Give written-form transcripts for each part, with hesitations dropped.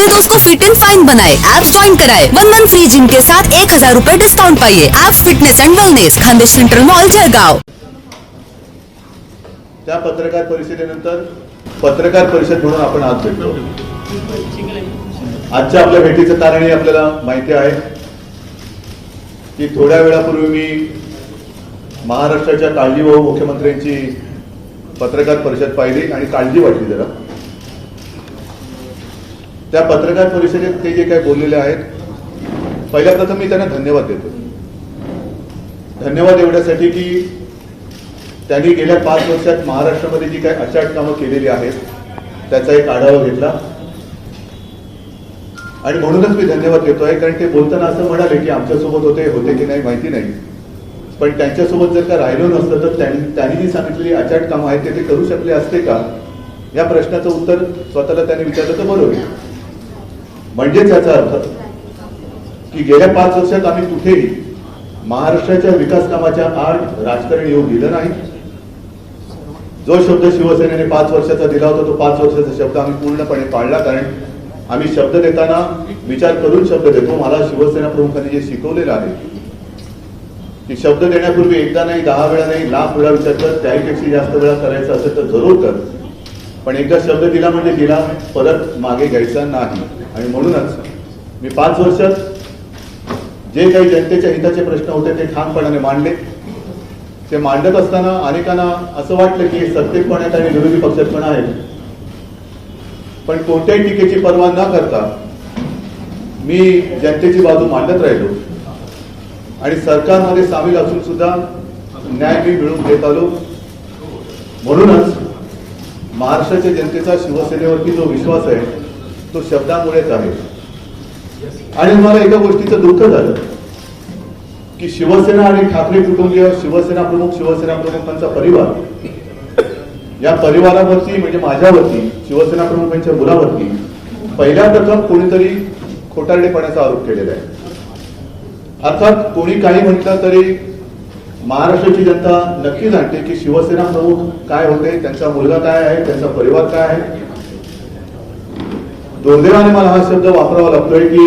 अपने दोस्त को फिट एंड फाइन बनाए, ऐप ज्वाइन कराए, 1 मंथ फ्री जिम के साथ 1000 रुपए डिस्काउंट पाइए। App fitness and wellness, Khandesh central mall, Jalgaon. त्या पत्रकार परिषदेनंतर पत्रकार परिषद म्हणून आपण आज भेटलो। आजच्या आपल्या भेटीचं कारण हे आपल्याला माहिती आहे की थोड्या वेळापूर्वी मी महाराष्ट्राच्या काळजीवाहू मुख्यमंत्र्यांची पत्रकार परिषद पाहिली आणि काळजी वाटली जरा। त्या पत्रकार परिषदेत ते जे काही बोललेले आहेत, पहिल्या प्रथम मी त्यांना धन्यवाद देतो। धन्यवाद एवढ्यासाठी की त्यांनी गेल्या 5 वर्षात महाराष्ट्रामध्ये जी काही अचाट कामं केलेली आहेत त्याचा एक आढावा घेतला आणि म्हणूनच मी धन्यवाद देतोय। कारण ते बोलताना असं म्हणाले की आमच्यासोबत होते की नाही माहिती नाही, पण त्यांच्यासोबत जर का राहिलो नसतं तर त्यांनी जी सांगितलेली अचाट कामं आहेत ते करू शकले असते का, या प्रश्नाचं उत्तर स्वतःला त्यांनी विचारलं तर बरोबर आहे। म्हणजेच याचा अर्थ की गेल्या 5 वर्षात आम्ही कुठेही महाराष्ट्राच्या विकास कामाच्या आड राजकारण येऊ दिलं नाही। जो शब्द शिवसेनेने 5 वर्षाचा दिला होता तो 5 वर्षाचा शब्द आम्ही पूर्णपणे पाळला। कारण आम्ही शब्द देताना विचार करून शब्द देतो। मला शिवसेना प्रमुखांनी जे शिकवलेलं आहे की शब्द देण्यापूर्वी एकदा नाही 10 वेळा नाही लाख वेळा विचार कर, त्याहीपेक्षा जास्त वेळा करायचं असेल तर जरूर कर, पण एकदा शब्द दिला म्हणजे दिला, परत मागे घ्यायचा नाही। आणि म्हणूनच मी 5 वर्षात जे काही जनतेच्या हिताचे प्रश्न होते ते ठामपणाने मांडले। ते मांडत असताना अनेकांना असं वाटलं की सत्तेत पण आहेत आणि विरोधी पक्षात पण आहेत, पण कोणत्याही टीकेची पर्वा न करता मी जनतेची बाजू मांडत राहिलो आणि सरकारमध्ये सामील असून सुद्धा न्याय मी मिळवून देत आलो। म्हणूनच महाराष्ट्राच्या जनतेचा शिवसेनेवरती जो विश्वास आहे तो शब्दामुळेच आहे। आणि मला एका गोष्टीचं दुःख झालं की शिवसेना आणि ठाकरे कुटुंबीय, शिवसेना प्रमुखांचा परिवार, या परिवारावरती म्हणजे माझ्यावरती, शिवसेना प्रमुखांच्या मुलावरती पहिल्या प्रथम कोणीतरी खोटारडेपणाचा आरोप केलेला आहे। अर्थात कोणी काही म्हटलं तरी महाराष्ट्राची जनता नक्की जाणते की शिवसेना प्रमुख काय होते, त्यांचा मुलगा काय आहे, त्यांचा परिवार काय आहे। दुर्दैवाने मला हा शब्द वापरावा लागतोय की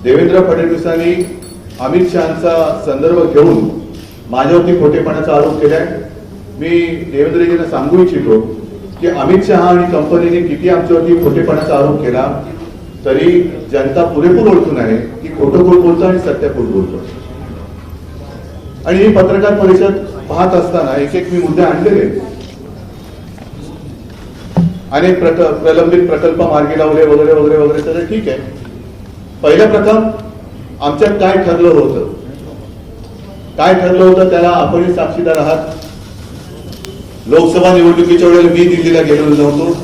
देवेंद्र फडणवीसांनी अमित शहांचा संदर्भ घेऊन माझ्यावरती खोटेपणाचा आरोप केलाय। मी देवेंद्रजींना सांगू इच्छितो की अमित शहा आणि कंपनीने किती आमच्यावरती खोटेपणाचा आरोप केला तरी जनता पुरेपूर ओळखून आहे की खोटं खोट बोलतो आणि सत्य खोट बोलतो। आणि ही पत्रकार परिषद पाहत असताना एक मी मुद्दे आणलेले, अनेक प्रलंबित प्रकल्प मार्गी लावले वगैरे वगैरे वगैरे, तर ठीक आहे। पहिल्या प्रथम आमच्यात काय ठरलं होतं त्याला आपणही साक्षीदार आहात। लोकसभा निवडणुकीच्या वेळेला मी दिल्लीला गेलेलो नव्हतो।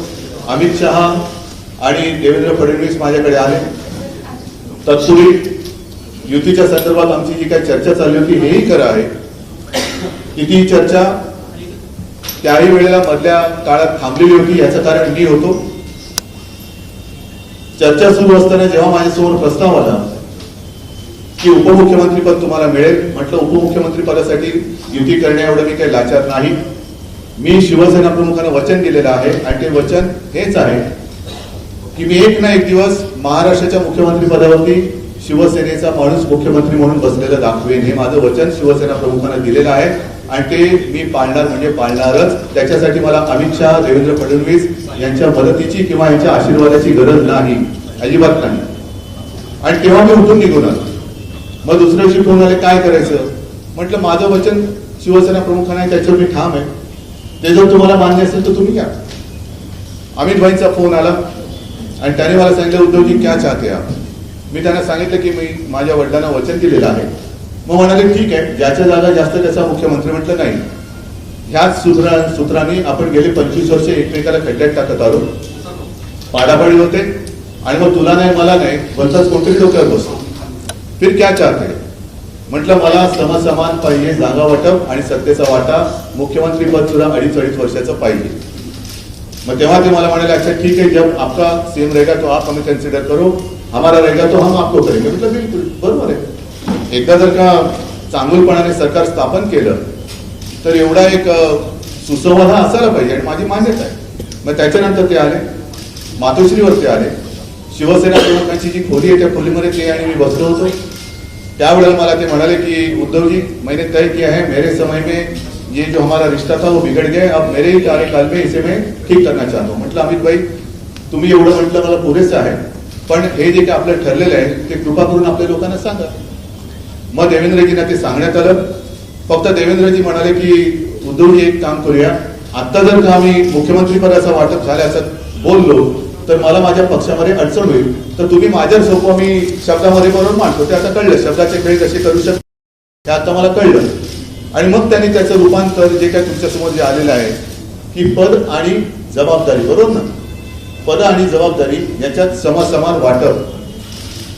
अमित शहा आणि देवेंद्र फडणवीस माझ्याकडे आले। तत्पूर्वी युतीच्या संदर्भात आमची जी काही चर्चा चालली होती हेही खरं आहे की ती चर्चा त्याही वेळेला मधल्या काळात थांबलेली होती। याचं कारण मी होतो। चर्चा सुरू असताना जेव्हा माझ्यासमोर प्रस्ताव आला की उपमुख्यमंत्री पद तुम्हाला मिळेल, म्हटलं उपमुख्यमंत्री पदासाठी युती करण्या एवढं मी काही लाचार नाही। मी शिवसेना प्रमुखांना वचन दिलेलं आहे आणि ते वचन हेच आहे की मी एक ना एक दिवस महाराष्ट्राच्या मुख्यमंत्री पदावरती शिवसेनेचा माणूस मुख्यमंत्री म्हणून बसलेलं दाखवेन, हे माझं वचन शिवसेना प्रमुखांना दिलेलं आहे आणि ते मी पाळणार म्हणजे पाळणारच। त्याच्यासाठी मला अमित शहा, देवेंद्र फडणवीस यांच्या मदतीची किंवा यांच्या आशीर्वादाची गरज नाही, अजिबात नाही। आणि तेव्हा मी उठून निघून आलो। मग दुसऱ्या दिवशी फोन आले, काय करायचं, म्हटलं माझं वचन शिवसेना प्रमुखांना आहे, त्याच्यावर मी ठाम आहे, ते जर तुम्हाला मान्य असेल तर तुम्ही घ्या। अमित भाईंचा फोन आला आणि त्याने मला सांगितलं, उद्धवजी क्या चाहते आप? मी त्यांना सांगितलं की मी माझ्या वडिलांना वचन दिलेलं आहे। मग म्हणाले ठीक आहे, ज्याच्या जागा जास्त त्याचा मुख्यमंत्री। म्हटलं नाही, ह्याच सूत्राने आपण गेले 25 वर्ष एकमेकाला खड्ड्यात टाकत आलो, पाडापाडी होते आणि मग तुला नाही मला नाही बोलताच कोणतरी डोक्यावर बसतो। फिर क्या चाहते? म्हटलं मला समसमान पाहिजे जागा वाटप आणि सत्तेचा वाटा, मुख्यमंत्री पद सुद्धा 2.5 वर्षाचं पाहिजे। मग तेव्हा ते मला म्हणाले, अच्छा ठीक है, जब आपका सेम रहेगा तो आप हमें कंसिडर करो, हमारा रहेगा तो हम आपको करेंगे। म्हटलं बिलकुल बरोबर आहे। एकदा जर का चांगुलपणाने सरकार स्थापन केलं तर एवढा एक सुसंवाद हा असायला पाहिजे आणि माझी मान्यता आहे। मग त्याच्यानंतर ते आले, मातोश्रीवरती आले शिवसेना प्रमुखांची जी खोली आहे त्या खोलीमध्ये ते आणि मी बसलो होतो. त्यावेळेला मला ते म्हणाले की उद्धव जी, मैंने तय किया है, मेरे समय में ये जो हमारा रिश्ता था वो बिगड़ गया, अब मेरे ही कार्यकाल में इसे मैं ठीक करना चाहता हूँ. म्हटलं अमित भाई, तुम्ही एवढं म्हटलं मला पुरेसं आहे, पण हे जे काही आपलं ठरलेलं आहे ते कृपा करून आपल्या लोकांना सांगा. मग देवेंद्रजींना ते सांगण्यात आलं. फक्त देवेंद्रजी म्हणाले की उद्धवजी एक काम करूया, आता जर का आम्ही मुख्यमंत्री पदाचा वाटप झाल्याचं बोललो तर मला माझ्या पक्षामध्ये अडचण होईल, तर तुम्ही माझ्या सोपं मी शब्दामध्ये बरोबर मांडतो. ते आता कळलं शब्दाचे खेळ कसे करू शकतो हे आता मला कळलं. आणि मग त्यांनी त्याचं रूपांतर जे काही तुमच्यासमोर जे आलेलं आहे की पद आणि जबाबदारी, बरोबर ना, पद आणि जबाबदारी याच्यात समसमान वाटप.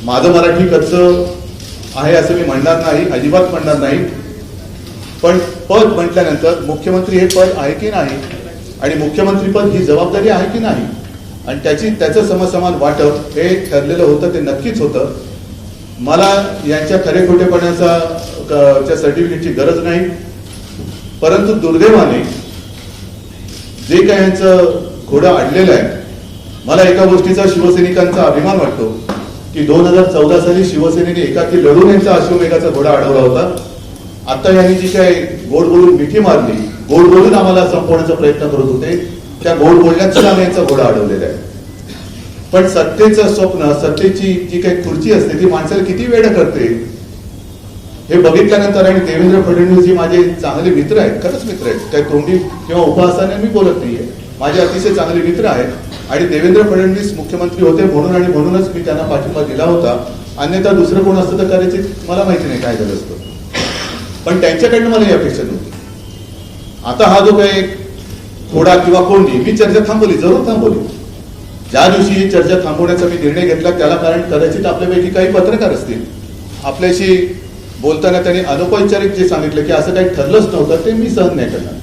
माझं मराठी कच्चं आहे असं मी म्हणणार नाही, अजिबात म्हणणार नाही, पण पद म्हटल्यानंतर मुख्यमंत्री हे पद आहे की नाही आणि मुख्यमंत्री पद ही जबाबदारी आहे की नाही, आणि त्याचं समसमान वाटप हे ठरलेलं होतं, ते नक्कीच होतं. मला यांच्या खरे खोटेपणाच्या सर्टिफिकेटची गरज नाही, परंतु दुर्दैवाने जे काही यांचं घोडं अडलेलं आहे, मला एका गोष्टीचा शिवसैनिकांचा अभिमान वाटतो की 2014 साली शिवसेनेने एकाकी लढून यांचा अश्वमेघाचा घोडा अडवला होता. आता यांनी जी काही गोड बोलून मिठी मारली, गोड बोलून आम्हाला संपवण्याचा प्रयत्न करत होते, त्या गोड बोलण्याचं आम्ही यांचा घोडा अडवलेला आहे. पण सत्तेचं स्वप्न, सत्तेची जी काही खुर्ची असते ती माणसाला किती वेळ करते हे बघितल्यानंतर, आणि देवेंद्र फडणवीस जी माझे चांगले मित्र आहेत, खरंच मित्र आहेत, काही तोंडी किंवा उपहासाने मी बोलत नाहीये, माझे अतिशय चांगले मित्र आहेत. आणि देवेंद्र फडणवीस मुख्यमंत्री होते म्हणून आणि म्हणूनच मी त्यांना पाठिंबा दिला होता. अन्यथा दुसरं कोण असतं तर कदाचित मला माहिती नाही काय झालं असतं, पण त्यांच्याकडनं मला ही अपेक्षा नव्हती. आता हा जो काही थोडा किंवा कोणी, मी चर्चा थांबवली, जरूर थांबवली. ज्या दिवशी ही चर्चा थांबवण्याचा मी निर्णय घेतला त्याला कारण कदाचित आपल्यापैकी काही पत्रकार असतील, आपल्याशी बोलताना त्यांनी अनौपचारिक जे सांगितलं की असं काही ठरलंच नव्हतं, ते मी सहन नाही करणार.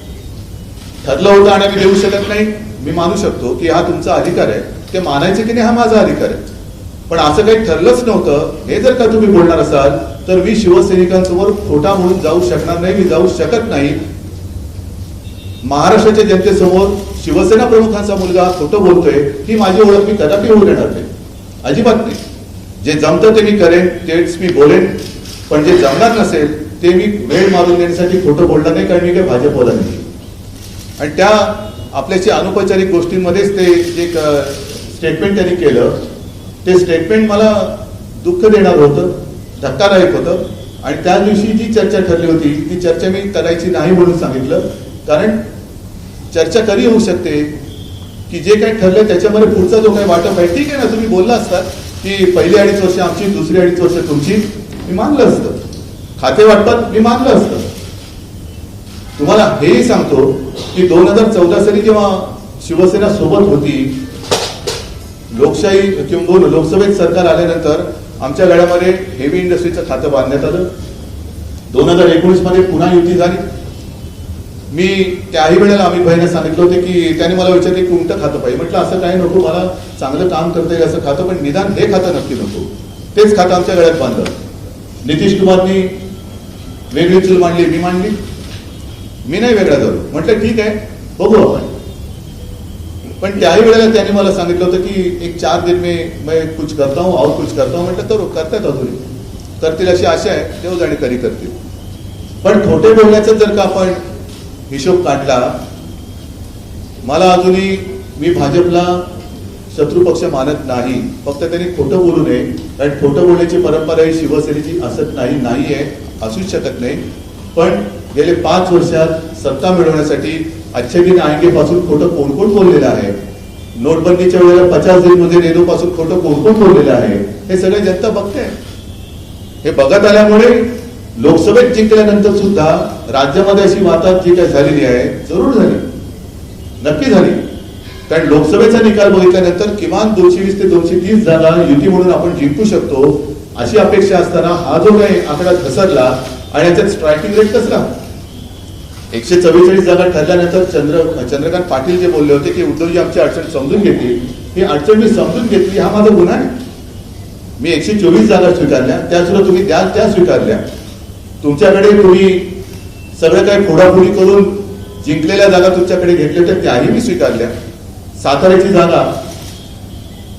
ठरलं होतं आणि मी देऊ शकत नाही, मी मानू शकतो की हा तुमचा अधिकार आहे, ते मानायचे की नाही हा माझा अधिकार आहे, पण असं काही ठरलंच नव्हतं हे जर का तुम्ही बोलणार असाल तर मी शिवसैनिकांसमोर खोटा म्हणून जाऊ शकणार नाही, मी जाऊ शकत नाही. महाराष्ट्राच्या जनतेसमोर शिवसेना प्रमुखांचा मुलगा खोटं बोलतोय ही माझी ओळख मी कदापि होऊ देणार नाही, अजिबात नाही. जे जमतं ते मी करेन, तेच मी बोलेन, पण जे जमणार नसेल ते मी वेळ मारून देण्यासाठी खोटं बोलणार नाही, कारण मी काही भाजपवाला नाही. आणि त्या आपल्याशी अनौपचारिक गोष्टींमध्येच ते एक स्टेटमेंट त्यांनी केलं, ते स्टेटमेंट मला दुःख देणार होतं, धक्कादायक होतं. आणि त्या दिवशी जी चर्चा ठरली होती ती चर्चा मी करायची नाही म्हणून सांगितलं, कारण चर्चा कधी होऊ शकते की जे काही ठरलं त्याच्यामध्ये पुढचा जो काही वाटप आहे, ठीक आहे ना, तुम्ही बोलला असतात की पहिली 2.5 वर्ष आमची, दुसरी 2.5 वर्ष तुमची, मी मानलं असतं. खाते वाटपात मी मानलं असतं. तुम्हाला हेही सांगतो की 2014 साली जेव्हा शिवसेना सोबत होती, लोकशाही किंवा लोकसभेत सरकार आल्यानंतर आमच्या गळ्यामध्ये हेवी इंडस्ट्रीचं खातं बांधण्यात आलं. 2019 मध्ये पुन्हा युती झाली. मी त्याही वेळेला अमित भाईंना सांगितलं होतं की त्यांनी मला विचारले कोणतं खातं पाहिजे. म्हटलं असं काही नको, मला चांगलं काम करता येईल असं खातं, पण निदान हे खातं नक्की नको. तेच खातं आमच्या गळ्यात बांधलं. नितीश कुमारनी वेगळी चूल मांडली, मी मांडली, मी नाही वेगळा झालो. म्हटलं ठीक आहे, बघू आपण. पण त्याही वेळेला त्यांनी मला सांगितलं होतं की एक 4 दिन में मैं कुछ करता हूँ और कुछ करता हूँ. म्हटलं तर करतायत, अजून करतील अशी आशा आहे, देव जाणे कधी करतील. पण खोटे बोलण्याचा जर का आपण हिशोब काढला, मला अजूनही, मी भाजपला शत्रू पक्ष मानत नाही, फक्त त्यांनी खोटं बोलू नये, कारण खोटं बोलण्याची परंपरा ही शिवसेनेची असत नाही आहे, असूच शकत नाही. पण गेले 5 वर्षात सत्ता मिळवण्यासाठी अच्छे दिन आएंगे पासून खोटं कोण कोण बोललेलं आहे, नोटबंदीच्या वेळेला 50 दिन मध्ये नेदो पासून खोटं कोण कोण बोललेलं आहे, हे सगळे जनता बघते. हे बघत आल्यामुळे लोकसभेत जिंकल्यानंतर सुद्धा राज्यामध्ये अशी वातावरण जी काय झालेली आहे, जरूर झाली, नक्की झाली. कारण लोकसभेचा निकाल बघितल्यानंतर किमान 220 ते 230 जागा युती म्हणून आपण जिंकू शकतो अशी अपेक्षा असताना हा जो काही आकडा घसरला आणि याच्यात स्ट्रायकिंग रेट कसला. 144 जागा ठरल्यानंतर चंद्रकांत पाटील जे बोलले होते की उद्धवजी आमची अडचण समजून घेतली, ही अडचण मी समजून घेतली, हा माझा गुन्हा आहे. मी 124 जागा स्वीकारल्या, त्या सुद्धा तुम्ही द्याल त्या स्वीकारल्या. तुमच्याकडे तुम्ही सगळं काही फोडाफोडी करून जिंकलेल्या जागा तुमच्याकडे घेतल्या होत्या, त्याही मी स्वीकारल्या. साताऱ्याची जागा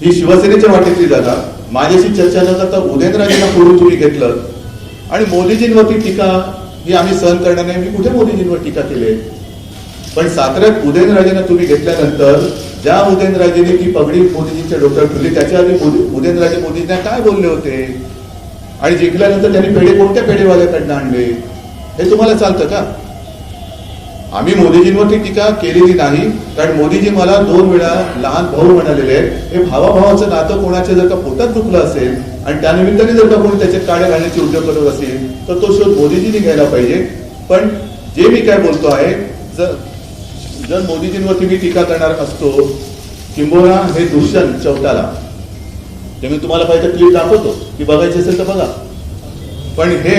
ही शिवसेनेच्या वाटेतली जागा. माझ्याशी चर्चा न करता उदयनराजेंना फोडून तुम्ही घेतलं आणि मोदीजींवरती टीका ही आम्ही सहन करणार नाही. मी कुठे मोदीजींवर टीका केली? पण साताऱ्यात उदयनराजेंना तुम्ही घेतल्यानंतर ज्या उदयनराजेने ती पगडी मोदीजींच्या डोक्यावर ठेवली त्याच्या आधी उदयनराजे मोदींना काय बोलले होते आणि जिंकल्यानंतर त्यांनी पेढे कोणत्या पेढेवाल्याकडनं आणले हे तुम्हाला चालतं का? आम्ही मोदीजींवरती टीका केलेली नाही, कारण मोदीजी मला 2 वेळा लहान भाऊ म्हणालेले आहेत. हे भावाभावाचं नातं कोणाच्या जर का पोटात दुखलं असेल आणि त्यानिमित्ताने जर का कोणी त्याच्यात काड्या घालण्याची उद्योग करत असेल तर तो शोध मोदीजींनी घ्यायला पाहिजे. पण जे मी काय बोलतो आहे, जर मोदीजींवरती मी टीका करणार असतो किंबहुना हे दुष्यंत चौटाला, ते मी तुम्हाला पाहिजे क्लिप दाखवतो की बघायची असेल तर बघा. पण हे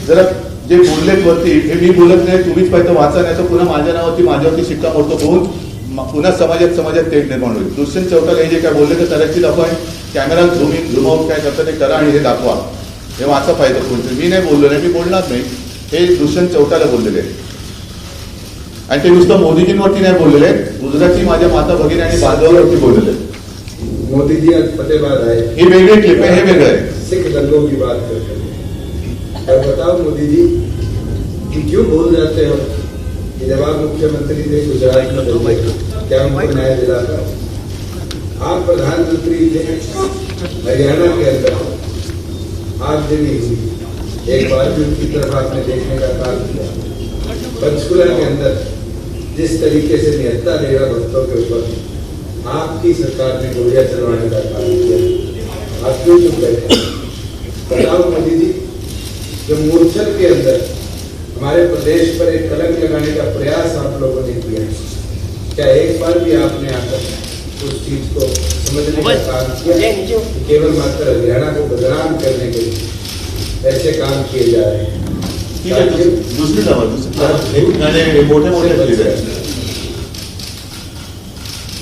जरा जे बोललेत वरती हे मी बोलत नाही, तुम्हीच पाहिजे वाचा, नाही तर पुन्हा माझ्यावरती शिक्कामोर्तब होऊन पुन्हा समाजात तेढ निर्माण होईल. दुष्यंत चौटाला हे जे काय बोलले तर कदाचित आपण कॅमेरा झूम आउट काय करता ते करा आणि हे दाखवा. हे वाचा पाहिजे कोणतं. मी नाही बोललो नाही, मी बोलणार नाही. हे दुष्यंत चौटाला बोललेले आहे आणि ते नुसतं मोदीजींवरती नाही बोललेले, गुजराती माझ्या माता भगिनी आणि बांधवांवरती बोललेले. मोदी जी आज फतेहबाद आए, ही वेगळी क्लिप आहे, हे वेगळं आहे. सिख दंगों की बात करते हैं. और बताओ मोदी जी कि क्यों भूल जाते हो कि जब आप मुख्यमंत्री थे गुजरात में, क्या उनको न्याय दिला था? आप प्रधानमंत्री थे हरियाणा के अंदर, आज दिन ही हुई, एक बार भी उनकी तरफ आपने देखने का काम किया? पंचकुला के अंदर जिस तरीके से निहत्था डेरा भक्तों के ऊपर आपकी सरकार ने गोलियां चलवाने का काम किया, आप क्यों चुप बैठे? बताओ मोदी जी, जो मूर्छल के अंदर हमारे प्रदेश पर एक कलंक लगाने का प्रयास आप लोगों ने किया, क्या एक बार भी आपने आकर उस चीज को समझने का काम किया कि केवल मात्र हरियाणा को बदनाम करने के लिए ऐसे काम किए जा रहे हैं? ठीक आहे, दुसरी जावा, दुसरी मोठे क्लिप आहे.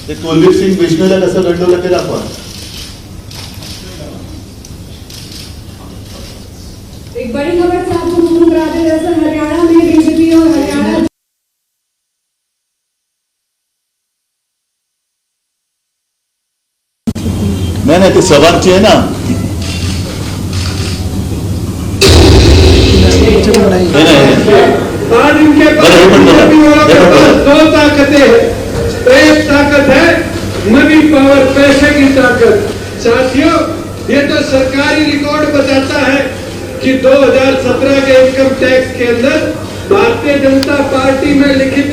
ते कुलदीप सिंग बिश्नोईला कसं गंडवलं ते दाखवा. एक बड़ी खबर से आपको रूबरू कराते हैं. दरअसल हरियाणा में बीजेपी और हरियाणा नाही ते सवारची आहे ना. आज इनके पास दो ताकतें हैं. एक ताकत है मनी पावर, पैसे की ताकत. साथियों, ये तो सरकारी रिकॉर्ड बताता है कि 2017 के इनकम टैक्स के अंदर भारतीय जनता पार्टी में लिखित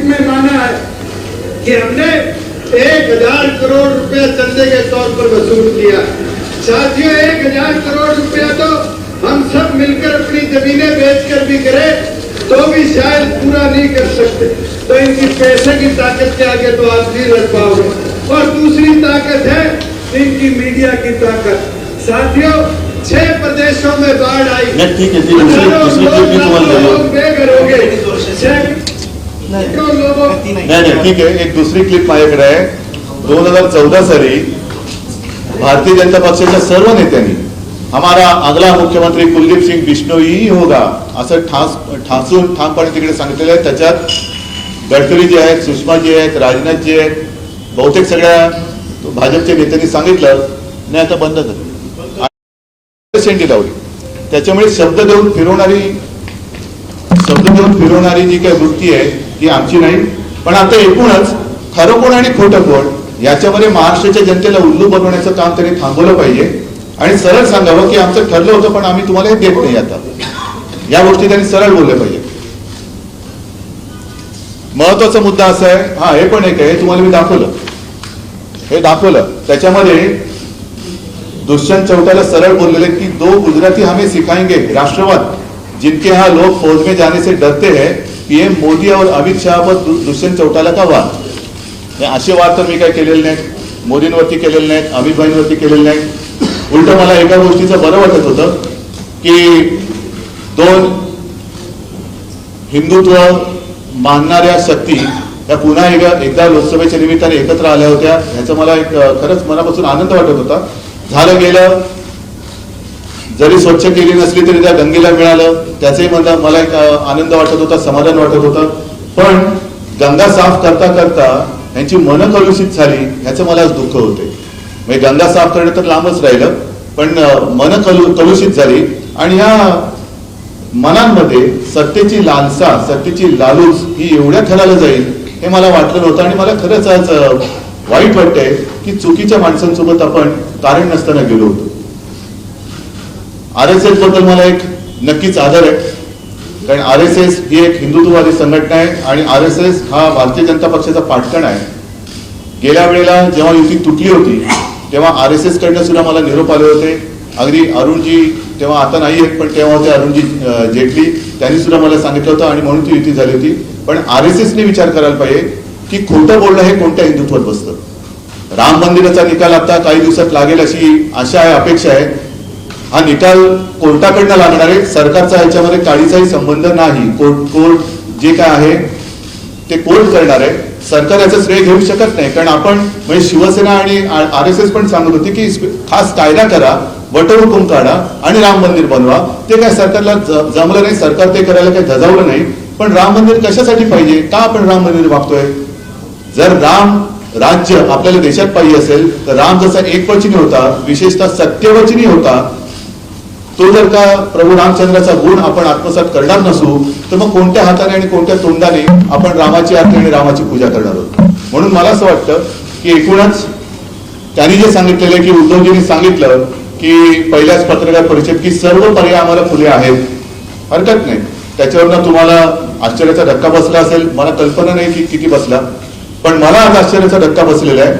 में माना है कि हमने 1000 करोड़ रुपया चंदे के तौर पर वसूल किया. साथियों, 1000 करोड़ रुपया तो हम सब मिलकर अपनी जमीनें बेचकर भी करें तो भी शायद पूरा नहीं कर सकते. तो इनकी पैसे की ताकत के आगे तो आप नहीं लड़ पाओगे. और दूसरी ताकत है इनकी मीडिया की ताकत. साथियों, 6 प्रदेशों में बाढ़ आई, ठीक है, लोग बेघर हो गए. नाही ठीक आहे. एक दुसरी क्लिप माझ्याकडे आहे. 2014 साली भारतीय जनता पक्षाच्या सर्व नेत्यांनी हमारा अगला मुख्यमंत्री कुलदीप सिंग बिश्नोई ही होगा असं ठामपणे तिकडे सांगितलेलं आहे. त्याच्यात गडकरी जे आहेत, सुषमाजी आहेत, राजनाथ जी आहेत, बहुतेक सगळ्या भाजपच्या नेत्यांनी सांगितलं नाही आता बंद कर शेंडी लावली. त्याच्यामुळे शब्द देऊन फिरवणारी जी काही वृत्ती आहे ती आमची नाही. पण आता एकूणच खरं कोण आणि खोटं कोण याच्यामध्ये महाराष्ट्राच्या जनतेला उल्लू बनवण्याचं काम त्यांनी थांबवलं पाहिजे आणि सरळ सांगावं की आमचं ठरलं होतं पण आम्ही तुम्हाला हे देत नाही. आता या गोष्टी त्यांनी सरळ बोलल्या पाहिजे. महत्वाचा मुद्दा असा आहे, हा हे पण एक आहे, तुम्हाला मी दाखवलं. त्याच्यामध्ये दुष्यंत चौटाला सरळ बोललेले की 2 गुजराती हमें सिखाएंगे राष्ट्रवाद, जिनके यहाँ लोग फौज में जाने से डरते हैं. पीएम मोदी और अमित शाह पर दुष्यंत चौटाला का वाद. असे वाद तर मी काय केलेले नाहीत, मोदींवरती केलेले नाहीत, अमित भाईंवरती केलेले नाहीत. उलट मला एका गोष्टीचं बरं वाटत होतं की 2 हिंदुत्व मानणाऱ्या शक्ती त्या पुन्हा एकदा लोकसभेच्या निमित्ताने एकत्र आल्या होत्या. ह्याचा मला एक खरंच मनापासून आनंद वाटत होता. झालं गेलं, जरी स्वच्छ केली नसली तरी त्या गंगेला मिळालं त्याचाही मला एक आनंद वाटत होता, समाधान वाटत होतं. पण गंगा साफ करता करता यांची मन कलुषित झाली ह्याचं मला दुःख होते. म्हणजे गंगा साफ करणं तर लांबच राहिलं, पण मन कलुषित झाली आणि ह्या मनांमध्ये सत्तेची लालसा, सत्तेची लालूच ही एवढ्या थराला जाईल हे मला वाटलं नव्हतं. आणि मला खरंच आज वाईट वाटतंय की चुकीच्या माणसांसोबत आपण कारण नसताना गेलो होतो. RSS बद्दल मला एक नक्कीच आदर आहे, कारण RSS ही एक हिंदुत्ववादी संघटना आहे आणि RSS हा भारतीय जनता पक्षाचा पाठकण आहे. गेल्या वेळेला जेव्हा युती तुटली होती तेव्हा RSS कडनं सुद्धा मला निरोप आले होते. अगदी अरुणजी तेव्हा आता नाही आहेत, पण तेव्हा होते अरुणजी जेटली, त्यांनी सुद्धा मला सांगितलं होतं आणि म्हणून ती युती झाली होती. पण RSSने विचार करायला पाहिजे की खोटं बोलणं हे कोणत्या हिंदुत्वात बसतं. राम मंदिराचा निकाल आता काही दिवसात लागेल अशी आशा आहे, अपेक्षा आहे. हा निकाल कोर्टाकडनं लागणार आहे. सरकारचा ह्याच्यामध्ये काळीचाही संबंध नाही. कोर्ट जे काय आहे ते कोर्ट करणार आहे. सरकार याचं श्रेय घेऊ शकत नाही, कारण आपण म्हणजे शिवसेना आणि RSS पण सांगत होती की खास कायदा करा, वटहुकूम काढा आणि राम मंदिर बनवा. ते काय सरकारला जमलं नाही, सरकार ते करायला काही धजावलं नाही. पण राम मंदिर कशासाठी पाहिजे, का आपण राम मंदिर मागतोय? जर राम राज्य आपल्याला देशात पाहिजे असेल तर राम जसा एकवचनी होता, विशेषतः सत्यवचनी होता, तो जर का प्रभू रामचंद्राचा गुण आपण आत्मसात करणार नसू तर मग कोणत्या हाताने आणि कोणत्या तोंडाने आपण रामाची आरती आणि रामाची पूजा करणार आहोत. म्हणून मला असं वाटतं की एकूणच त्यांनी जे सांगितलेलं की उद्धवजींनी सांगितलं की पहिल्याच पत्रकार परिषद की सर्व पर्याय आम्हाला खुले आहेत, हरकत नाही. त्याच्यावरनं तुम्हाला आश्चर्याचा धक्का बसला असेल, मला कल्पना नाही की किती बसला, पण मला आज आश्चर्याचा धक्का बसलेला आहे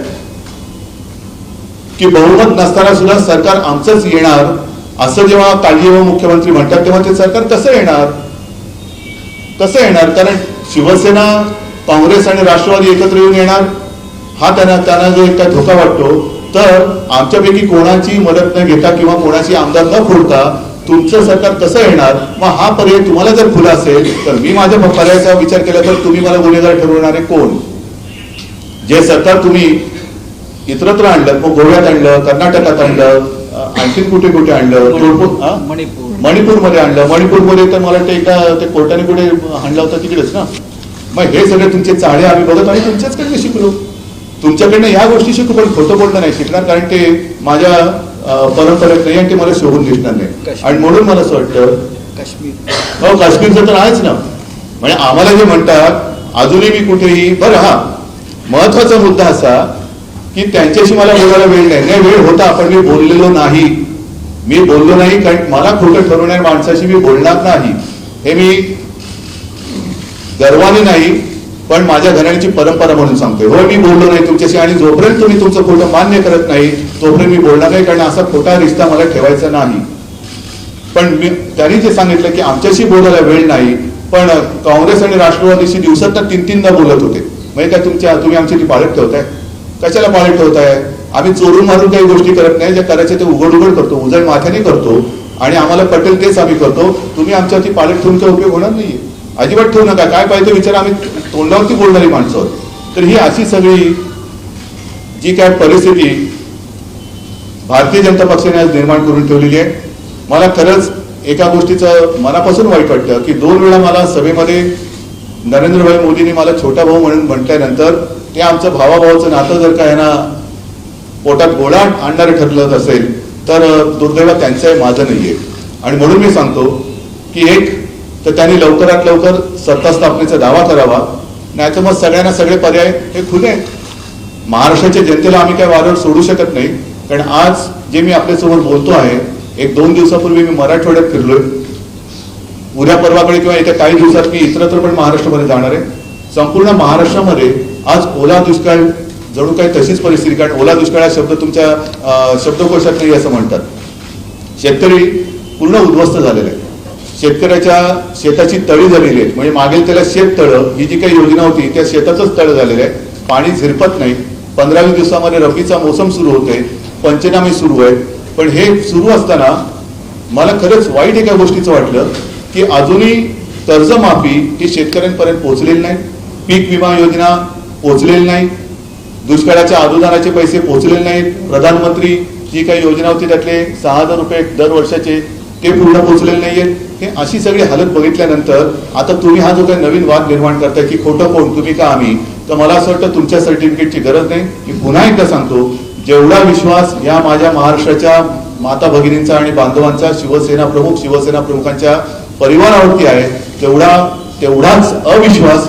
की बहुमत नसताना सुद्धा सरकार आमचंच येणार असं जेव्हा काळजी व मुख्यमंत्री म्हणतात तेव्हा ते सरकार कसं येणार? कारण शिवसेना, काँग्रेस आणि राष्ट्रवादी एकत्र येऊन येणार हा त्यांना जो एक धोका वाटतो. तर आमच्यापैकी कोणाची मदत न घेता किंवा कोणाची आमदार न फोडता तुमचं सरकार कसं येणार? मग हा पर्याय तुम्हाला जर खुला असेल तर मी माझ्या पर्यायाचा विचार केला तर तुम्ही मला गुन्हेगार ठरवणारे कोण? जे सरकार तुम्ही इतरत्र आणलं, मग गोव्यात आणलं, कर्नाटकात आणलं, आणखी कुठे कुठे आणलं, मणिपूरमध्ये आणलं. मणिपूरमध्ये तर मला वाटतं एका ते कोर्टाने कुठे आणला होता तिकडेच ना. मग हे सगळे तुमचे चाळे आम्ही बघत आणि तुमच्याचकडनं शिकलो. तुमच्याकडनं या गोष्टी शिकू, पण खोटं बोलणं नाही शिकणार, कारण ते माझ्या परंपरेत नाही आणि ते मला शोभून दिसणार नाही. आणि म्हणून मला असं वाटतं हो काश्मीरचं तर आहेच ना. म्हणजे आम्हाला जे म्हणतात अजूनही मी कुठेही बरं. हा महत्वाचा मुद्दा असा की त्यांच्याशी मला बोलायला वेळ नाही. वेळ होता पण मी बोललो नाही, कारण मला खोटं ठरवणाऱ्या माणसाशी मी बोलणार नाही. हे मी गर्वाने नाही पण माझ्या घराण्याची परंपरा म्हणून सांगतोय. हो मी बोललो नाही तुमच्याशी, आणि जोपर्यंत तुम्ही तुमचं खोटं मान्य करत नाही तोपर्यंत मी बोलणार नाही, कारण असा खोटा रिश्ता मला ठेवायचा नाही. पण त्यांनी जे सांगितलं की आमच्याशी बोलायला वेळ नाही, पण काँग्रेस आणि राष्ट्रवादीशी दिवसात 3-3दा बोलत होते. म्हणजे काय तुम्ही आमची ती पाळत ठेवताय? कशाला पाळत ठेवताय? आम्ही चोरून मारून काही गोष्टी करत नाही. जे करायचे ते उघड करतो, उजळ माथ्याने करतो आणि आम्हाला पटेल तेच आम्ही करतो. तुम्ही आमच्यावरती पाळत ठेवून काही उपयोग होणार नाहीये. अजिबात ठेवू नका. काय पाहिजे विचार, आम्ही तोंडावरती बोलणारी माणसं आहोत. तर ही अशी सगळी जी काय परिस्थिती भारतीय जनता पक्षाने आज निर्माण करून ठेवलेली आहे. मला खरंच एका गोष्टीचं मनापासून वाईट वाटतं की 2 वेळा मला सभेमध्ये नरेंद्रभाई मोदींनी मला छोटा भाऊ म्हणून म्हटल्यानंतर ते आमचं भावाभावाचं नातं जर का यांना पोटात गोळा आणणारं ठरलं असेल तर दुर्दैव त्यांचं आहे, माझं नाहीये. आणि म्हणून मी सांगतो की एक तर त्यांनी लवकरात लवकर सत्ता स्थापनेचा दावा करावा, नाही तर मग सगळ्यांना सगळे पर्याय हे खुले आहेत. महाराष्ट्राच्या जनतेला आम्ही काय वारंवार सोडू शकत नाही. कारण आज जे मी आपल्यासमोर बोलतो आहे, 1-2 दिवसापूर्वी मी मराठवाड्यात फिरलोय. उद्या परवाकडे किंवा येत्या काही दिवसात मी इतरत्र पण महाराष्ट्रामध्ये जाणार आहे. संपूर्ण महाराष्ट्रामध्ये आज ओला दुष्काळ जणू काही तशीच परिस्थिती, कारण ओला दुष्काळ हा शब्द तुमच्या शब्दकोशात नाही असं म्हणतात. शेतकरी पूर्ण उद्ध्वस्त झालेला आहे. शेतकऱ्याच्या शेताची तळी झालेली आहेत. म्हणजे मागेल त्याला शेत तळं ही जी काही योजना होती त्या शेतातच तळ झालेलं आहे. पाणी झिरपत नाही. 15-20 दिवसामध्ये रब्बीचा मोसम सुरू होतोय, पंचनामे सुरू आहे. पण हे सुरू असताना मला खरंच वाईट एका गोष्टीचं वाटलं की अजूनही कर्जमाफी ही शेतकऱ्यांपर्यंत पोहोचलेली नाही. पीक विमा योजना पोहोचलेली नाही. दुष्काळाच्या अनुदानाचे पैसे पोहोचलेले नाहीत. प्रधानमंत्री जी काही योजना होती त्यातले 6,000 रुपये दर वर्षाचे ते पूर्ण पोहोचलेले नाहीयेत. हे अशी सगळी हालत बघितल्यानंतर आता तुम्ही हा जो काही नवीन वाद निर्माण करताय की खोटं कोण, तुम्ही का आम्ही, तर मला असं वाटतं तुमच्या सर्टिफिकेटची गरज नाही. मी पुन्हा एकदा सांगतो, जेवढा विश्वास या माझ्या महाराष्ट्राच्या माता भगिनींचा आणि बांधवांचा शिवसेना प्रमुखांच्या परिवारावरती आहे, तेवढाच अविश्वास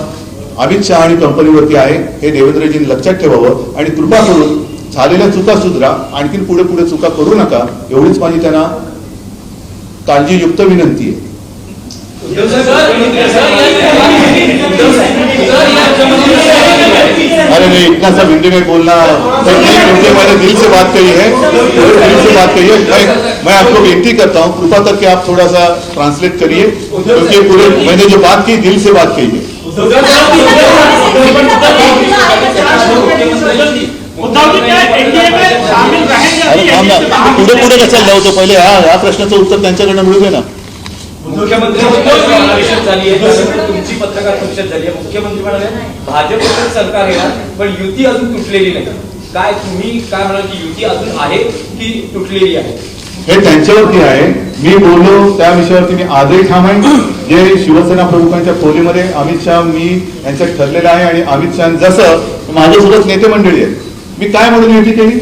अमित शहा आणि कंपनीवरती आहे. हे देवेंद्रजींनी लक्षात ठेवावं आणि कृपा करून झालेल्या चुका सुधरा, आणखीन पुढे चुका करू नका, एवढीच माझी त्यांना काळजीयुक्त विनंती आहे. अरे नहीं, इतना सब हिंदी में बोलना क्योंकि मैंने दिल से बात कही है, मैं आपको विनती करता हूँ कृपा करके आप थोड़ा सा ट्रांसलेट करिए, क्योंकि पूरे मैंने जो बात की दिल से बात कही है. अरे थांब ना, पुढे कशाला जाऊ, तो पहिले ह्या प्रश्नाचं उत्तर त्यांच्याकडनं मिळू दे ना. मुख्यमंत्री परिषद झाली आहे, तुमची पत्रकार परिषद झाली आहे. मुख्यमंत्री म्हणाले भाजपचं सरकार येणार पण युती अजून तुटलेली नाही. काय तुम्ही काय म्हणाल की युती अजून आहे की तुटलेली आहे? हे त्यांच्यावरती आहे. मी बोललो त्या विषयावरती मी आजही ठाम आहे. जे शिवसेना प्रमुखांच्या खोलीमध्ये अमित शहा मी यांच्यात ठरलेलं आहे आणि अमित शहा जसं माझ्यासोबत नेते मंडळी आहेत, मी काय म्हणून युती केली,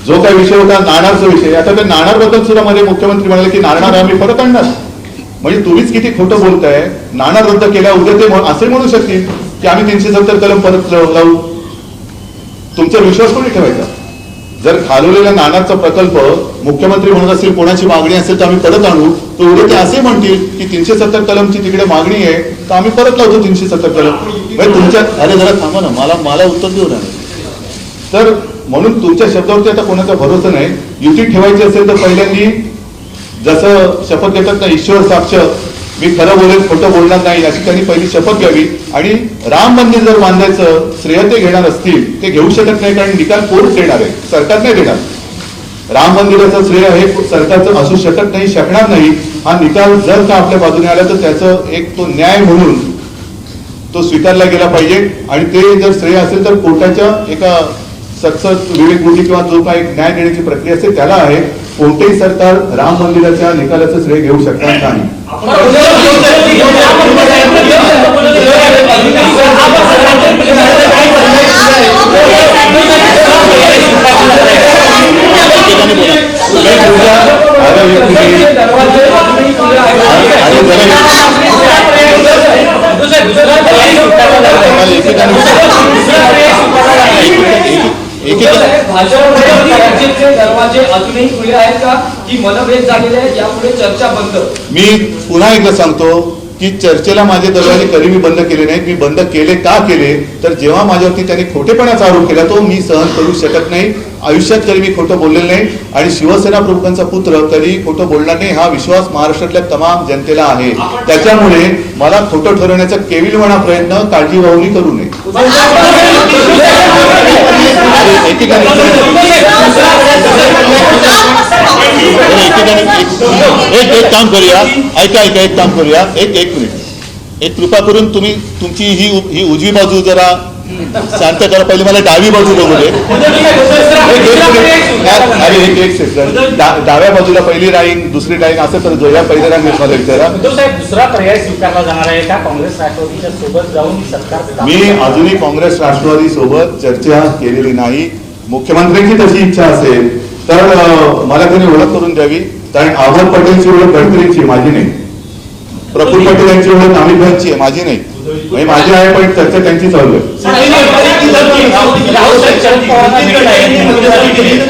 जो काही विषय होता नाणारचा विषय, आता त्या नाणारबद्दल सुद्धा मध्ये मुख्यमंत्री म्हणाले की नाणार आम्ही परत आणणार. म्हणजे तुम्हीच किती खोटं बोलताय. नाणार रद्द केल्या उद्या ते असे म्हणू शकतील की आम्ही 370 कलम परत लावू. तुमचा विश्वास कोणी ठेवायचा? जर खालवलेला नाणारचा प्रकल्प मुख्यमंत्री म्हणत असतील कोणाची मागणी असेल तर आम्ही परत आणू, तर उद्या ते असे म्हणतील की 370 कलमची तिकडे मागणी आहे तर आम्ही परत लावतो 370 कलम. तुमच्या अरे जरा थांबा ना, मला उत्तर देऊ ना. तर म्हणून तुमच्या शब्दावरती आता कोणाचा भरोसा नाही. युती ठेवायची असेल तर पहिल्यांदी जसं शपथ घेतात ना ईश्वर साक्ष, मी खरं बोलेल खोटं बोलणार नाही याची त्यांनी पहिली शपथ घ्यावी. आणि राम मंदिर जर बांधायचं श्रेय ते घेणार असतील, ते घेऊ शकत नाही कारण निकाल कोर्ट देणार आहे, सरकार नाही देणार. राम मंदिराचं श्रेय हे सरकारचं असू शकत नाही, शकणार नाही. हा निकाल जर का आपल्या बाजूने आला तर त्याचं एक तो न्याय म्हणून तो स्वीकारला गेला पाहिजे. आणि ते जर श्रेय असेल तर कोर्टाच्या एका सतत विवेकबुद्धी किंवा जो काही न्याय देण्याची प्रक्रिया असते त्याला आहे. कोणतेही सरकार राम मंदिराच्या निकालाचं श्रेय घेऊ शकणार नाही. दरवाजे अजूनही खुले आहेत का की मनभेद झालेले आहेत, यापुढे चर्चा बंद? मी पुन्हा एकदा सांगतो की चर्चेला माझे दरवाजे कधी मी बंद केले नाहीत. मी बंद केले का केले तर जेव्हा माझ्यावरती त्यांनी खोटेपणाचा आरोप केला तो मी सहन करू शकत नाही. आयुष्यात कधी मी खोटं बोललेलं नाही आणि शिवसेना प्रमुखांचा पुत्र कधी खोटं बोलणार नाही हा विश्वास महाराष्ट्रातल्या तमाम जनतेला आहे. त्याच्यामुळे मला खोटं ठरवण्याचा केविलवाणा प्रयत्न काळजीवाहूनी करू नये. एक काम करूया, ऐका एक काम करूया, एक मिनिट, एक कृपा करून तुम्ही तुमची ही उजवी बाजू जरा शांत करा. पहिले मला डावी बाजू बघू दे. अरे एक सेकंड, डाव्या बाजूला पहिली राईन दुसरी राईन असं तर जो या पहिल्या रांगेत मला विचारा. दुसरा पर्याय स्वीकारला जाणार आहे का काँग्रेस राष्ट्रवादीच्या सोबत जाऊन सरकार? मी अजूनही काँग्रेस राष्ट्रवादी सोबत चर्चा केलेली नाही. मुख्यमंत्र्यांची तशी इच्छा असेल तर मला त्यांनी ओळख करून द्यावी. कारण अहमद पटेलची ओळख गडकरींची माझी नाही, प्रफुल्ल पटेल यांची ओळख अमित भाईंची आहे माझी नाही. माझी आहे पण चर्चा त्यांची चालू आहे.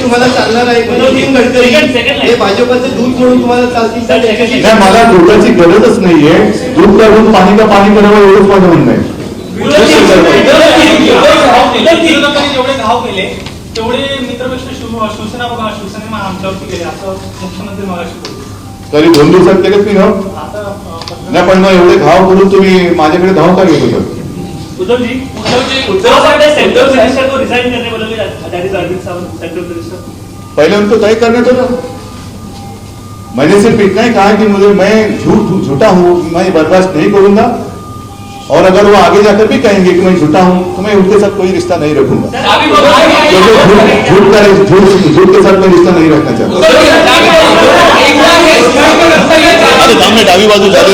तुम्हाला चालणार आहे गडकरी भाजपचं दूध म्हणून तुम्हाला चालतील? नाही, मला दुधाची गरजच नाहीये. दूध काढून पाणी का पाणी करावं एवढंच माझं म्हणणं आहे. जेवढे घाव केले तेवढे मित्रपक्ष शिवसेना आमच्यावरती केले असं मुख्यमंत्री मगाशी तरी 2 दिवसात केलेच मी घाव नाही. पण मग एवढे घाव करून तुम्ही माझ्याकडे धाव का घेत होता? पहले उनको तय करने दो ना. मैंने सिर्फ इतना ही कहा कि मुझे मैं झूठा हूँ, मैं बर्दाश्त नहीं करूंगा. और अगर वो आगे जाकर भी कहेंगे कि मैं झूठा हूं तो मैं उनके साथ कोई रिश्ता नहीं रखूंगा. झूठ के साथ कोई रिश्ता नहीं रखना चाहता. अरे सामने डावी बाजू झाली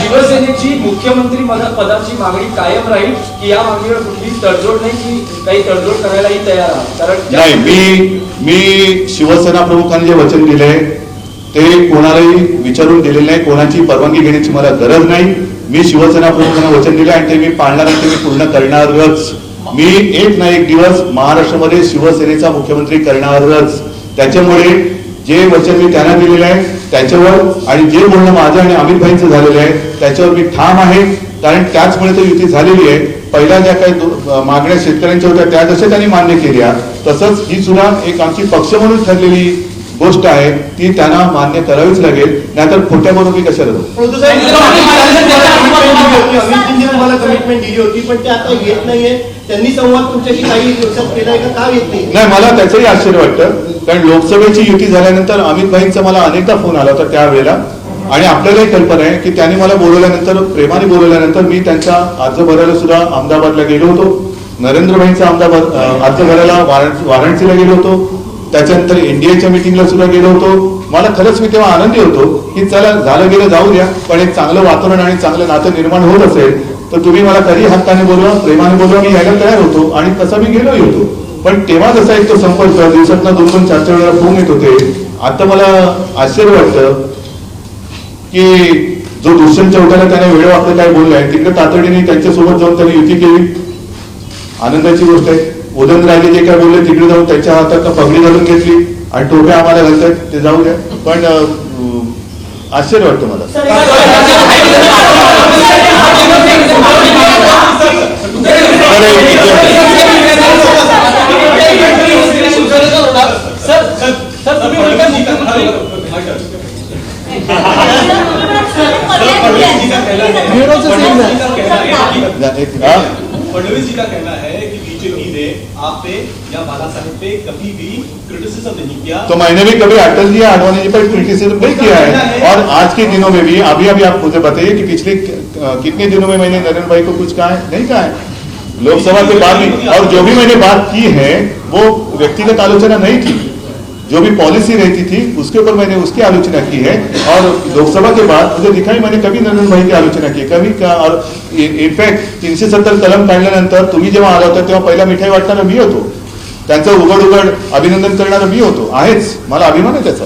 शिवसेनेची मुख्यमंत्री पदाची मागणी कायम राहील की या मागणीवर कुठलीच तडजोड नाही की काही तडजोड करायलाही तयार आहात? कारण नाही, मी शिवसेना प्रमुखांनी जे वचन दिले ते कोणालाही विचारून दिलेले नाही, कोणाची परवानगी घेण्याची मला गरज नाही. मी शिवसेना प्रमुखांना वचन दिले आणि ते मी पाळणार आणि ते मी पूर्ण करणारच. मी एक ना एक दिवस महाराष्ट्रामध्ये शिवसेनेचा मुख्यमंत्री करणारच. त्याच्यामुळे जे वचन मी त्यांना दिलेलं आहे त्याच्यावर आणि जे बोलणं माझं आणि अमित भाईंचं झालेलं आहे त्याच्यावर मी ठाम आहे. कारण त्याचमुळे तर युती झालेली आहे. पहिल्या ज्या काही मागण्या शेतकऱ्यांच्या होत्या त्या जशा त्यांनी मान्य केल्या तसंच ही सुद्धा एक आमची पक्ष म्हणून ठरलेली गोष्ट आहे, ती त्यांना मान्य करावीच लागेल, नाहीतर खोट्या म्हणून मी कशाला जाऊ. तुम्हाला कमिटमेंट दिली होती पण ते आता येत नाहीये. त्यांनी संवाद तुमच्याशी काही दिवसात केलाय का येत नाही? नाही, मला त्याचंही आश्चर्य वाटतं. कारण लोकसभेची युती झाल्यानंतर अमित भाईंचा मला अनेकदा फोन आला होता त्यावेळेला आणि आपल्यालाही कल्पना आहे की त्यांनी मला बोलवल्यानंतर, प्रेमाने बोलवल्यानंतर मी त्यांचा अर्ज भरायला सुद्धा अहमदाबादला गेलो होतो. नरेंद्र भाईंचा अर्ज भरायला वाराणसीला गेलो होतो. त्याच्यानंतर एनडीएच्या मिटिंगला सुद्धा गेलो होतो. मला खरंच मी तेव्हा आनंदी होतो की चला झालं गेलं जाऊ द्या, पण एक चांगलं वातावरण आणि चांगलं नातं निर्माण होत असेल तर तुम्ही मला कधी हक्काने बोलवा, प्रेमाने बोलवा, मी यायला तयार होतो आणि तसा मी गेलोही होतो. पण तेव्हा जसा एक तो संपर्क दिवसातनं 2-2, 4-4 वेळा फोन येत होते. आता मला आश्चर्य वाटतं की जो दुष्यंत चौटाला त्याने वेळ वापरत काय बोललाय तिकडे तातडीने त्यांच्यासोबत जाऊन त्यांनी युती केली. आनंदाची गोष्ट आहे. उदयनराजे जे काय बोलले तिकडे जाऊन त्याच्या हातात पगडी घालून घेतली आणि टोप्या आम्हाला घालतात, ते जाऊ द्या. पण आश्चर्य वाटतं मला. फडणवीस जी का कहना है कि बीजेपी ने आप पे या बाला साहेब पे कभी भी क्रिटिसिज्म नहीं किया. तो मैंने भी कभी अटल जी आडवाणी जी पर क्रिटिसिज्म नहीं किया है. और आज के दिनों में भी अभी आप मुझे बताइए कि पिछले कितने दिनों में मैंने नरेंद्र भाई को कुछ कहा है? नहीं कहा है. लोकसभा के बाद भी, और जो भी मैंने बात की है वो व्यक्तिगत आलोचना नहीं थी. जो भी पॉलिसी रहती थी उसके ऊपर मैंने उसकी आलोचना की है. और लोकसभा के बाद मुझे दिखाई मैंने कभी नरेंद्र भाई की आलोचना की कभी का. और इनफॅक्ट 370 कलम काढल्यानंतर तुम्ही जेव्हा आला होता तेव्हा पहिला मिठाई वाटणारा मी होतो. त्यांचं उघड उघड अभिनंदन करणारा मी होतो. आहेच, मला अभिमान आहे त्याचा.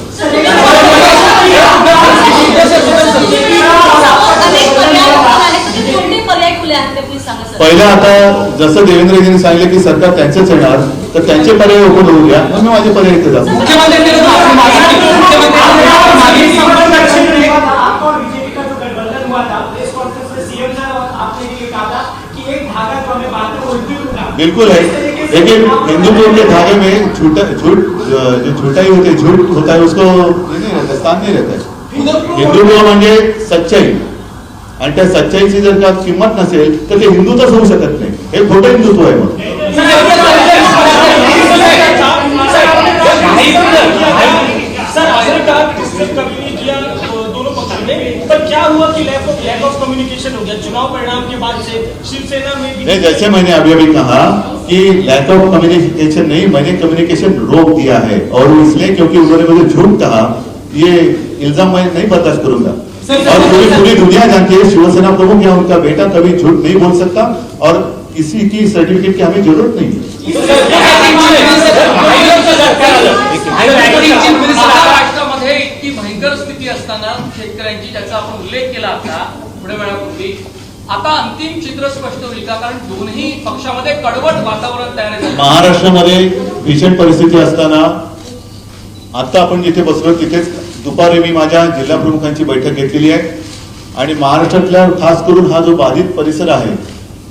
पहिला आता जसं देवेंद्रजींनी सांगितलं की सरकार त्यांचेच येणार तर त्यांचे पर्याय ओपन होऊ द्या, मग मी माझे पर्याय इथे जातो. बिल्कुल है, लेकिन हिंदुत्व के धागे में झूठ जो झूठाई होते झूठ होता है उसको नहीं रहता, स्थान नहीं रहता है. हिंदुत्व म्हणजे सच्चाई आणि त्या सच्चाईची जर का किंमत नसेल तर ते हिंदुत्वच होऊ शकत नाही. हे खोटं हिंदुत्व आहे. मग क्या हुआ कि लैक ऑफ कम्युनिकेशन हो गया चुनाव परिणाम के बाद से शिवसेना में नहीं. जैसे मैंने अभी कहा कि लैक ऑफ कम्युनिकेशन नहीं, मैंने कम्युनिकेशन रोक दिया है और इसलिए क्योंकि उन्होंने मुझे झूठ कहा. ये इल्जाम मैं नहीं बर्दाश्त करूंगा. और पूरी दुनिया जानती है शिवसेना प्रमुख या उनका बेटा कभी झूठ नहीं बोल सकता और किसी की सर्टिफिकेट की हमें जरूरत नहीं है. महाराष्ट्रामध्ये इतकी भयंकर स्थिती असताना शेतकऱ्यांची ज्याचा आपण उल्लेख केला होता थोड्या वेळापूर्वी, आता अंतिम चित्र स्पष्ट होईल का? कारण दोन्ही पक्षामध्ये कडवट वातावरण तयार झालं. महाराष्ट्रामध्ये भीषण परिस्थिती असताना आता आपण जिथे बसलो तिथेच दुपारी मी माझ्या जिल्हा प्रमुखांची बैठक घेतलेली आहे आणि महाराष्ट्रातल्या खास करून हा जो बाधित परिसर आहे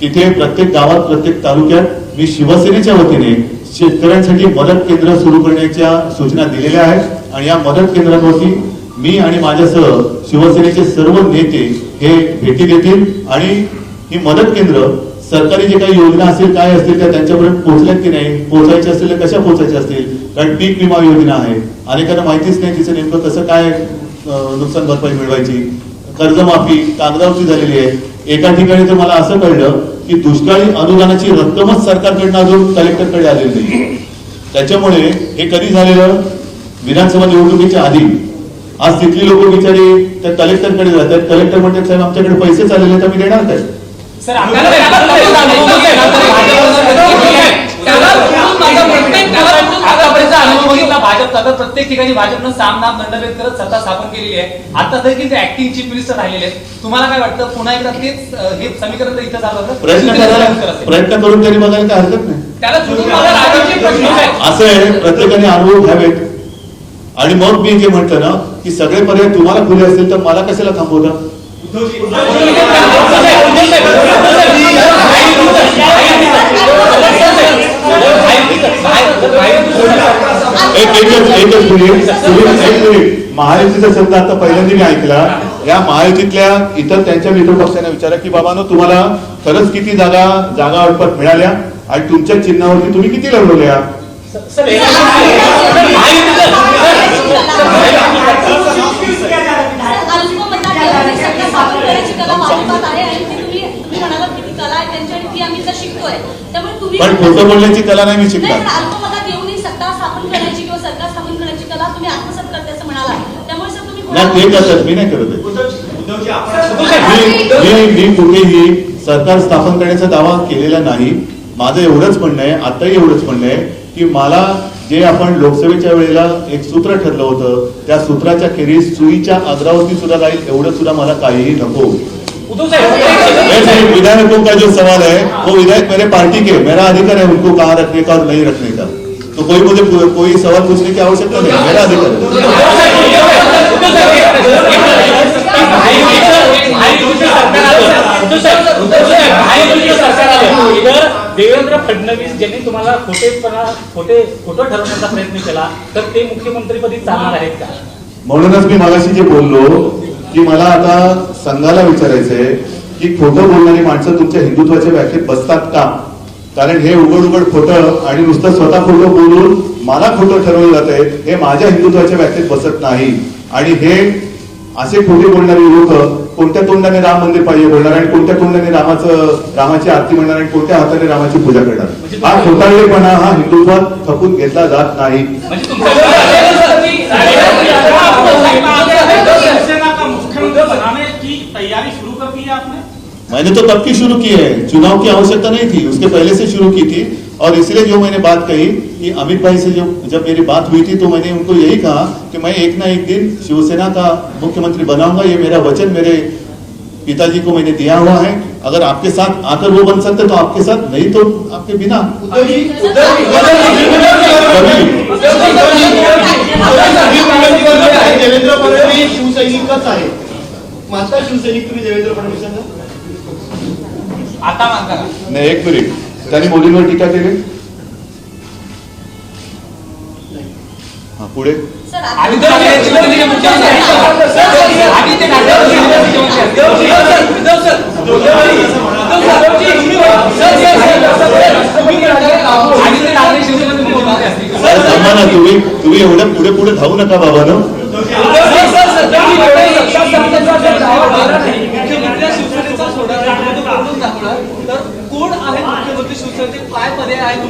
तिथे प्रत्येक गावात प्रत्येक तालुक्यात मी शिवसेनेच्या वतीने शेतकऱ्यांसाठी मदत केंद्र सुरू करण्याच्या सूचना दिलेल्या आहेत आणि या मदत केंद्रांवरती मी आणि माझ्यासह शिवसेनेचे सर्व नेते हे भेटी देतील आणि ही मदत केंद्र सरकारी जे काही योजना असेल काय असतील त्या त्यांच्यापर्यंत पोहोचल्यात की नाही, पोहोचायचे असतील तर कशा पोहोचायच्या असतील. कारण पीक विमा योजना आहे, अनेकांना माहितीच नाही तिचं नेमकं कसं काय नुकसान भरपाई मिळवायची. कर्जमाफी कागदावरती झालेली आहे. एका ठिकाणी तर मला असं कळलं की दुष्काळी अनुदानाची रक्कमच सरकारकडनं अजून कलेक्टरकडे आलेली नाही. त्याच्यामुळे हे कधी झालेलं विधानसभा निवडणुकीच्या आधी. आज तिथली लोक बिचारी त्या कलेक्टरकडे जातात. कलेक्टर म्हणतात साहेब आमच्याकडे पैसे चाललेले तर मी देणार काय. सर आपल्याला आतापर्यंत अनुभव बघितला भाजपचा, तर प्रत्येक ठिकाणी भाजपनं साम नाम दंडभेद करत सत्ता स्थापन केलेली आहे. आता देखील ते ऍक्टिंग चीफ मिनिस्टर राहिलेले आहेत. तुम्हाला काय वाटतं पुन्हा एकदा तेच हे समीकरण जर इथं झालं तर प्रयत्न करून तरी बघायला काय हरकत नाही. त्याला जुळून मला राजाचे प्रश्न आहेत. असं आहे, प्रत्येकाने अनुभव घ्यावेत आणि मग मी जे म्हटलं ना की सगळे पर्याय तुम्हाला खुले असतील तर मला कशाला थांबवता. एकच मिनिट, महायुतीचा शब्द आता पहिल्यांदा मी ऐकला. या महायुतीतल्या इतर त्यांच्या मित्रपक्षांना विचारा की बाबांनो तुम्हाला खरंच किती जागा वाटपात मिळाल्या आणि तुमच्या चिन्हावरती तुम्ही किती लढवल्या. पण खोटं बोलण्याची कला नाही मी शिकला. नाही ते करतात, मी नाही करत. मी कुठेही सरकार स्थापन करण्याचा दावा केलेला नाही. माझं एवढंच म्हणणं आहे, आताही एवढंच म्हणणं आहे की मला जे आपण लोकसभेच्या वेळेला एक सूत्र ठरलं होतं त्या सूत्राच्या खेरीज सुईच्या अग्रावती सुद्धा जाईल एवढं सुद्धा मला काहीही नको. विधायकों का जो सवाल है वो विधायक मेरे पार्टी के, मेरा अधिकार है उनको कहाँ रखने का और नहीं रखने का. तो कोई मुझे कोई सवाल पूछने की आवश्यकता नहीं, मेरा अधिकार है. देवेंद्र फडणवीस ज्यांनी तुम्हाला खोटं ठरवण्याचा प्रयत्न केला तर ते मुख्यमंत्रीपदी चालणार आहेत का. म्हणूनच मी मगाशी जे बोललो की मला आता संघाला विचारायचंय की खोटं बोलणारी माणसं तुमच्या हिंदुत्वाच्या व्याख्येत बसतात का. कारण हे उघड खोटं आणि नुसतं स्वतः खोटं बोलून मला खोटं ठरवलं जातंय हे माझ्या हिंदुत्वाच्या व्याख्येत बसत नाही. आणि हे असे खोटे बोलणारे लोक कोणत्या तोंडाने राम मंदिर पाहिजे बोलणार आणि कोणत्या तोंडाने रामाची आरती म्हणणार आणि कोणत्या हाताने रामाची पूजा करणार. हा खोटारडेपणा हा हिंदुत्वात खपून घेतला जात नाही. मुख्यमंत्री बनाने की तैयारी शुरू कर दी है आपने. मैंने तो तब की शुरू की है, चुनाव की आवश्यकता नहीं थी, उसके पहले से शुरू की थी. और इसलिए जो मैंने बात कही कि अमित भाई से जब मेरी बात हुई थी तो मैंने उनको यही कहा कि मैं एक ना एक दिन शिवसेना का मुख्यमंत्री बनाऊंगा. ये मेरा वचन मेरे पिताजी को मैंने दिया हुआ है. अगर आपके साथ आकर वो बन सकते तो आपके साथ, नहीं तो आपके बिना. देवेंद्र फडणवीस शिवसैनिकच आहे. माता शिवसैनिक तुम्ही देवेंद्र फडणवीसांना आता मानता का. नाही, एक मिनिट, त्यांनी मोदींवर टीका केली. हा पुढे तुम्ही एवढं पुढे धावू नका बाबांनो.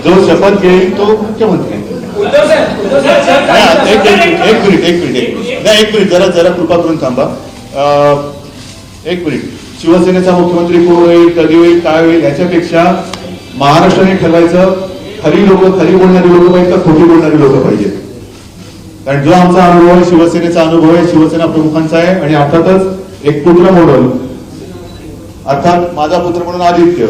जो शपथ घेईल तो मुख्यमंत्री. एक मिनिट जरा कृपा करून थांबा. एक मिनिट. शिवसेनेचा मुख्यमंत्री कोण होईल, कधी होईल, काय होईल याच्यापेक्षा महाराष्ट्राने ठरवायचं खरी बोलणारी लोक पाहिजे का खोटी बोलणारी लोक पाहिजे. कारण जो आमचा अनुभव आहे शिवसेनेचा अनुभव आहे, शिवसेना प्रमुखांचा आहे. आणि अर्थातच एक पुत्र म्हणून, अर्थात माझा पुत्र म्हणून आदित्य,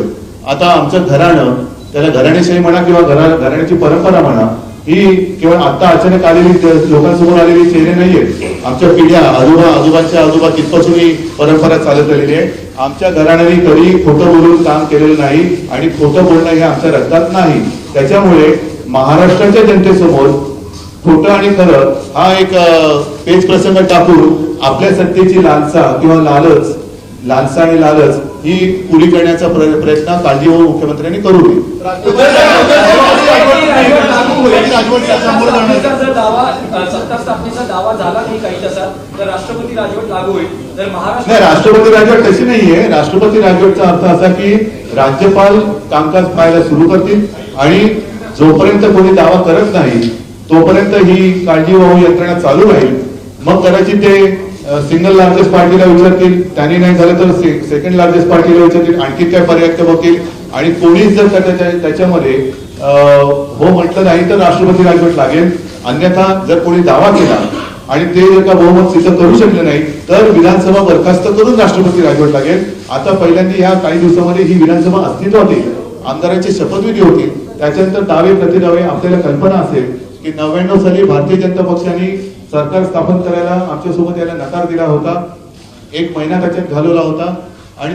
आता आमचं घराणं, त्याला घराणेशाही म्हणा किंवा घराण्याची परंपरा म्हणा, ही केवळ आता अचानक आलेली लोकांसमोर आलेली चेहरे नाहीये. आमच्या पिढ्या आजोबांच्या आजोबा तिथपासून ही परंपरा चालत आलेली आहे. आमच्या घराण्याने कधी खोटं बोलून काम केलेलं नाही आणि खोटं बोलणं हे आमच्या रक्तात नाही. त्याच्यामुळे महाराष्ट्राच्या जनतेसमोर खोटं आणि खरं हा एक पेच प्रसंग टाकून आपल्या सत्तेची लालसा किंवा लालसा आणि लालच ही पुरी करण्याचा प्रयत्न काळजीवाहू मुख्यमंत्र्यांनी करू नये. सत्ता स्थापनेचा दावा झाला नाही काही तसा तर राष्ट्रपती राजवट लागू होईल. तर महाराष्ट्र नाही, राष्ट्रपती राजवट तशी नाहीये. राष्ट्रपती राजवटचा अर्थ असा की राज्यपाल कामकाज पाहायला सुरू करतील आणि जोपर्यंत कोणी दावा करत नाही तोपर्यंत ही काळजीवाहू यंत्रणा चालू राहील. मग कदाचित ते सिंगल लार्जेस्ट पार्टीला विचारतील, त्यांनी नाही झालं तर सेकंड लार्जेस्ट पार्टीला विचारतील, आणखी काय पर्याय बघतील आणि कोणीच जर त्याच्यामध्ये हो म्हटलं नाही तर राष्ट्रपती राजवट लागेल. अन्यथा जर कोणी दावा केला आणि ते जर का बहुमत सिद्ध करू शकले नाही तर विधानसभा बरखास्त करून राष्ट्रपती राजवट लागेल. आता पहिल्यांदा ह्या काही दिवसामध्ये ही विधानसभा अस्तित्वात येईल, आमदारांची शपथविधी होतील, त्याच्यानंतर दावे प्रतिदावे. आपल्याला कल्पना असेल की 99 साली भारतीय जनता पक्षाने सरकार स्थापन करायला आमच्यासोबत याला नकार दिला होता, 1 महिना त्याच्यात घालवला होता आणि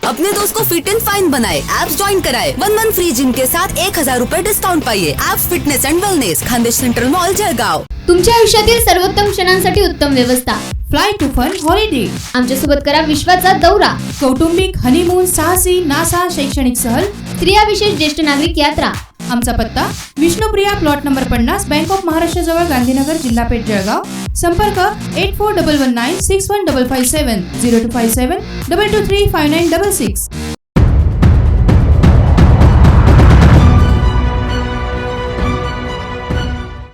अपने दोस्त को फिट एंड फाइन बनाए, एप्स ज्वाइन कराए, 1 मंथ फ्री जिम के साथ 1000 रुपए डिस्काउंट पाइए. Apps fitness and wellness, Khandesh central mall, Jalgaon. तुमच्या आयुष्यातील सर्वोत्तम क्षणांसाठी उत्तम व्यवस्था. Fly to fun holiday. आमच्यासोबत करा विश्वाचा दौरा. कौटुंबिक हनीमून, साहसी, नासा, शैक्षणिक सहल, स्त्रिया विशेष, ज्येष्ठ नागरिक यात्रा. आमचा पत्ता Vishnupriya plot number 50, bank of Maharashtra जवळ, गांधीनगर, जिल्हा पेठ, जळगाव. संपर्क 8411961557 0257 223 5966.